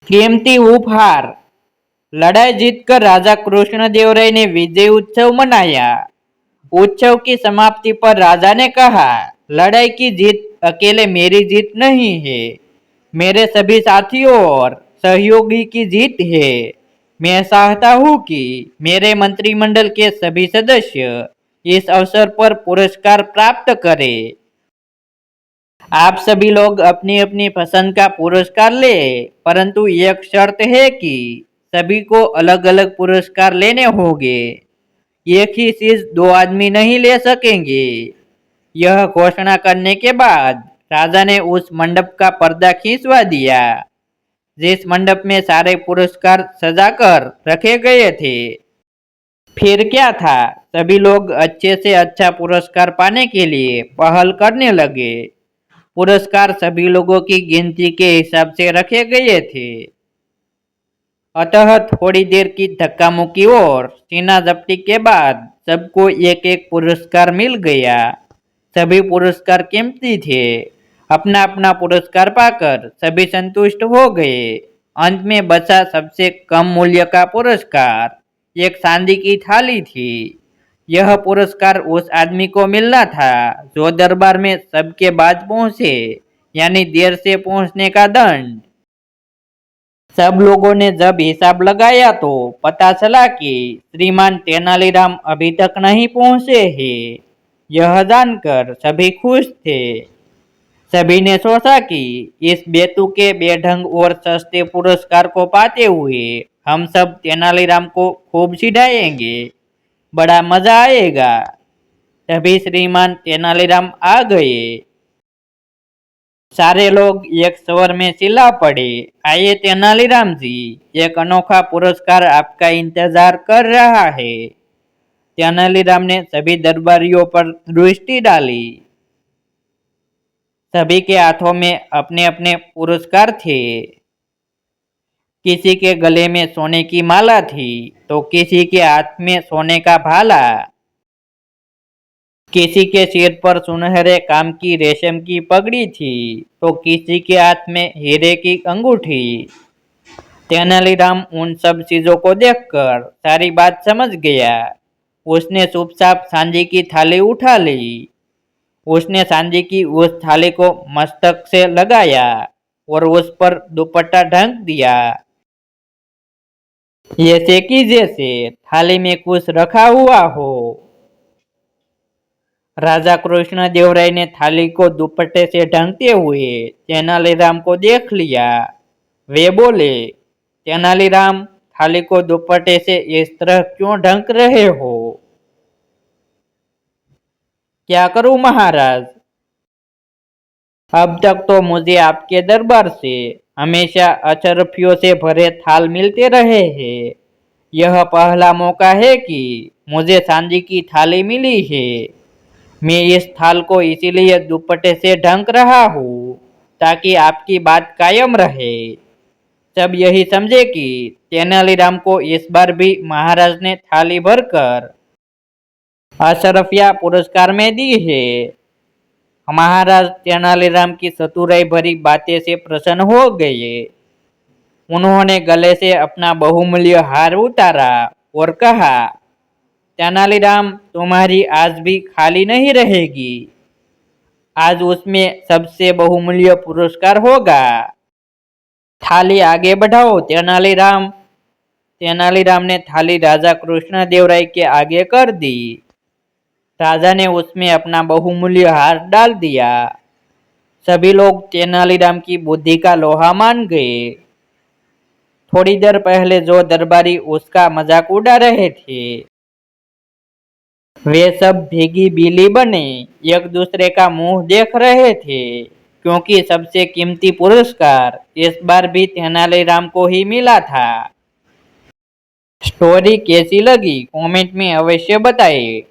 कीमती उपहार। लड़ाई जीतकर राजा कृष्णदेवराय ने विजय उत्सव मनाया। उत्सव की समाप्ति पर राजा ने कहा, लड़ाई की जीत अकेले मेरी जीत नहीं है, मेरे सभी साथियों और सहयोगी की जीत है। मैं चाहता हूँ कि मेरे मंत्रिमंडल के सभी सदस्य इस अवसर पर पुरस्कार प्राप्त करें। आप सभी लोग अपनी अपनी पसंद का पुरस्कार ले, परंतु एक शर्त है कि सभी को अलग अलग पुरस्कार लेने होंगे। एक ही चीज दो आदमी नहीं ले सकेंगे। यह घोषणा करने के बाद राजा ने उस मंडप का पर्दा खींचवा दिया जिस मंडप में सारे पुरस्कार सजाकर रखे गए थे। फिर क्या था, सभी लोग अच्छे से अच्छा पुरस्कार पाने के लिए पहल करने लगे। पुरस्कार सभी लोगों की गिनती के हिसाब से रखे गए थे। अतः थोड़ी देर की धक्का मुक्की और सीना जब्ती के बाद सबको एक एक पुरस्कार मिल गया। सभी पुरस्कार कीमती थे। अपना अपना पुरस्कार पाकर सभी संतुष्ट हो गए। अंत में बचा सबसे कम मूल्य का पुरस्कार, एक चांदी की थाली थी। यह पुरस्कार उस आदमी को मिलना था जो दरबार में सबके बाद पहुंचे, यानी देर से पहुंचने का दंड। सब लोगों ने जब हिसाब लगाया तो पता चला कि श्रीमान तेनालीराम अभी तक नहीं पहुंचे हैं। यह जानकर सभी खुश थे। सभी ने सोचा कि इस बेतुके बेढंग और सस्ते पुरस्कार को पाते हुए हम सब तेनालीराम को खूब चिढ़ाएंगे, बड़ा मजा आएगा। तभी श्रीमान तेनालीराम आ गए। सारे लोग एक स्वर में चिल्ला पड़े, आइए तेनालीराम जी, एक अनोखा पुरस्कार आपका इंतजार कर रहा है। तेनालीराम ने सभी दरबारियों पर दृष्टि डाली। सभी के हाथों में अपने अपने पुरस्कार थे। किसी के गले में सोने की माला थी तो किसी के हाथ में सोने का भाला। किसी के सिर पर सुनहरे काम की रेशम की पगड़ी थी तो किसी के हाथ में हीरे की अंगूठी। तेनालीराम उन सब चीजों को देखकर सारी बात समझ गया। उसने चुपचाप सांझी की थाली उठा ली। उसने सांझी की उस थाली को मस्तक से लगाया और उस पर दुपट्टा ढक दिया। ऐसे कि जैसे थाली में कुछ रखा हुआ हो। राजा कृष्णदेवराय ने थाली को दुपट्टे से ढकते हुए तेनालीराम को देख लिया। वे बोले, तेनालीराम, थाली को दुपट्टे से इस तरह क्यों ढक रहे हो? क्या करूं महाराज? अब तक तो मुझे आपके दरबार से हमेशा अचरफियों से भरे थाल मिलते रहे हैं। यह पहला मौका है कि मुझे सांझी की थाली मिली है। मैं इस थाल को इसीलिए दुपट्टे से ढक रहा हूँ ताकि आपकी बात कायम रहे। सब यही समझे कि तेनालीराम को इस बार भी महाराज ने थाली भरकर अशरफिया पुरस्कार में दी है। महाराज तेनालीराम की चतुराई भरी बातें से प्रसन्न हो गए। उन्होंने गले से अपना बहुमूल्य हार उतारा और कहा, तेनालीराम, तुम्हारी आज भी खाली नहीं रहेगी। आज उसमें सबसे बहुमूल्य पुरस्कार होगा। थाली आगे बढ़ाओ तेनालीराम। तेनालीराम ने थाली राजा कृष्णदेवराय के आगे कर दी। राजा ने उसमें अपना बहुमूल्य हार डाल दिया। सभी लोग तेनालीराम की बुद्धि का लोहा मान गए। थोड़ी देर पहले जो दरबारी उसका मजाक उड़ा रहे थे, वे सब भीगी बिल्ली बने एक दूसरे का मुंह देख रहे थे, क्योंकि सबसे कीमती पुरस्कार इस बार भी तेनालीराम को ही मिला था। स्टोरी कैसी लगी कमेंट में अवश्य बताइए।